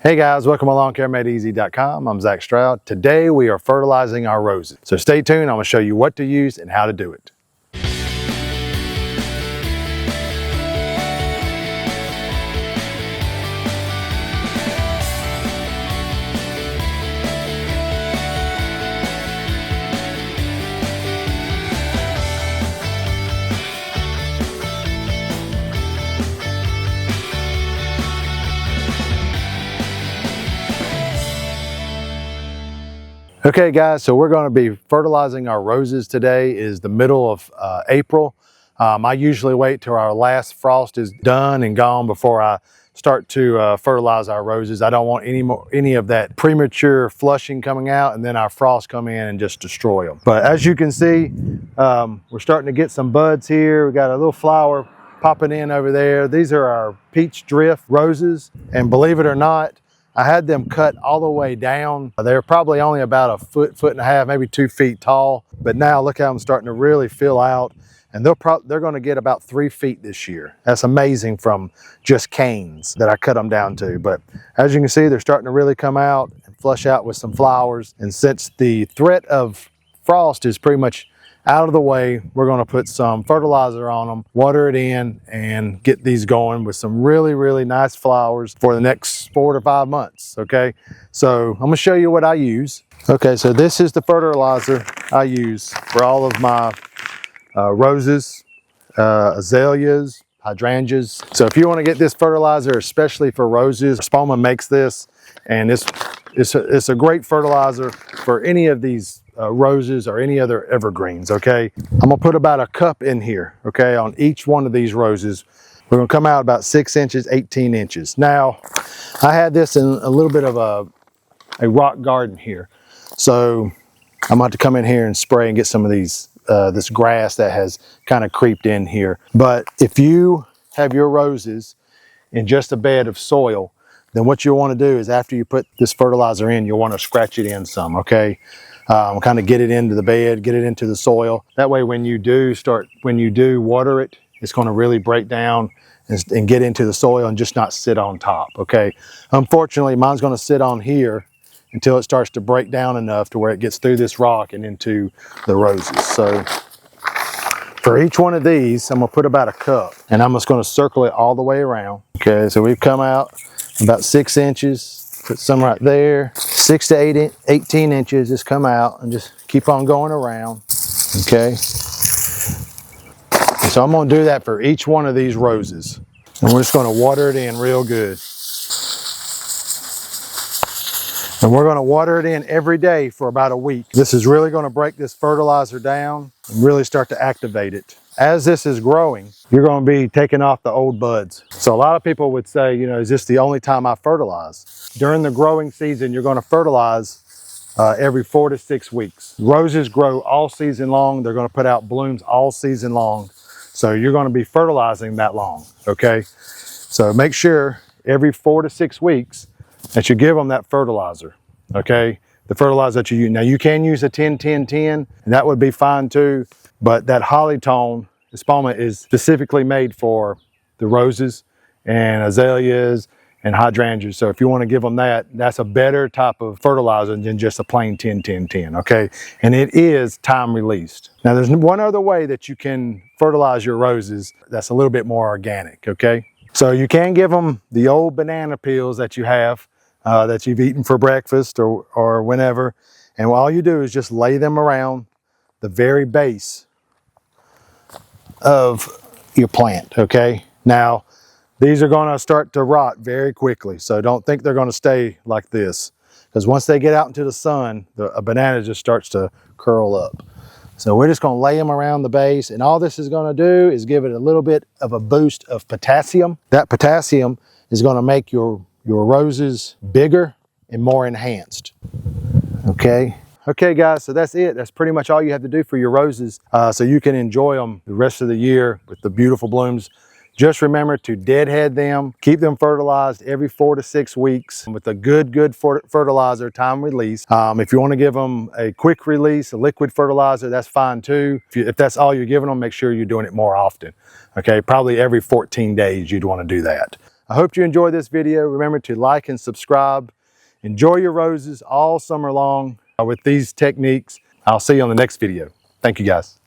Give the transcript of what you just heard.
Hey guys, welcome to LawnCareMadeEasy.com. I'm Zach Stroud. Today we are fertilizing our roses. So stay tuned, I'm going to show you what to use and how to do it. Okay guys, so we're going to be fertilizing our roses. Today is the middle of April. I usually wait till our last frost is done and gone before I start to fertilize our roses. I don't want any of that premature flushing coming out and then our frost come in and just destroy them. But as you can see, we're starting to get some buds here. We got a little flower popping in over there. These are our peach drift roses, and believe it or not, I had them cut all the way down. They're probably only about a foot and a half, maybe 2 feet tall. But now look how I'm starting to really fill out. And they're going to get about 3 feet this year. That's amazing from just canes that I cut them down to. But as you can see, they're starting to really come out and flush out with some flowers. And since the threat of frost is pretty much out of the way, we're going to put some fertilizer on them, water it in, and get these going with some really nice flowers for the next 4 to 5 months. Okay, so I'm going to show you what I use. Okay, so this is the fertilizer I use for all of my roses, azaleas, hydrangeas. So if you want to get this fertilizer, especially for roses, Spoma makes this, and it's a great fertilizer for any of these roses or any other evergreens. Okay, I'm gonna put about a cup in here, okay, on each one of these roses. We're gonna come out about 6 inches, 18 inches. Now, I had this in a little bit of a rock garden here, so I'm about to come in here and spray and get some of these this grass that has kind of creeped in here. But if you have your roses in just a bed of soil, then what you want to do is after you put this fertilizer in, you'll want to scratch it in some, okay? Kind of get it into the bed, get it into the soil. That way when you do water it, it's going to really break down and get into the soil and just not sit on top, okay? Unfortunately, mine's going to sit on here until it starts to break down enough to where it gets through this rock and into the roses. So for each one of these, I'm going to put about a cup, and I'm just going to circle it all the way around. Okay, so we've come out about 6 inches. Put some right there. 6 to 18 inches, just come out and just keep on going around, okay? So I'm gonna do that for each one of these roses. And we're just gonna water it in real good. And we're gonna water it in every day for about a week. This is really gonna break this fertilizer down and really start to activate it. As this is growing, you're going to be taking off the old buds. So a lot of people would say, you know, is this the only time I fertilize? During the growing season, you're going to fertilize every 4 to 6 weeks. Roses grow all season long. They're going to put out blooms all season long. So you're going to be fertilizing that long, okay? So make sure every 4 to 6 weeks that you give them that fertilizer, okay? The fertilizer that you use. Now you can use a 10-10-10, and that would be fine too. But that holly tone, the Spoma, is specifically made for the roses and azaleas and hydrangeas. So if you want to give them that, that's a better type of fertilizer than just a plain 10-10-10, okay? And it is time released. Now there's one other way that you can fertilize your roses that's a little bit more organic, okay? So you can give them the old banana peels that you have, that you've eaten for breakfast or whenever. And all you do is just lay them around the very base of your plant, okay? Now, these are gonna start to rot very quickly, so don't think they're gonna stay like this, because once they get out into the sun, a banana just starts to curl up. So we're just gonna lay them around the base, and all this is gonna do is give it a little bit of a boost of potassium. That potassium is gonna make your roses bigger and more enhanced, okay? Okay guys, so that's it. That's pretty much all you have to do for your roses, so you can enjoy them the rest of the year with the beautiful blooms. Just remember to deadhead them, keep them fertilized every 4 to 6 weeks with a good fertilizer, time release. If you want to give them a quick release, a liquid fertilizer, that's fine too. If that's all you're giving them, make sure you're doing it more often. Okay, probably every 14 days you'd want to do that. I hope you enjoy this video. Remember to like and subscribe. Enjoy your roses all summer long with these techniques. I'll see you on the next video. Thank you guys.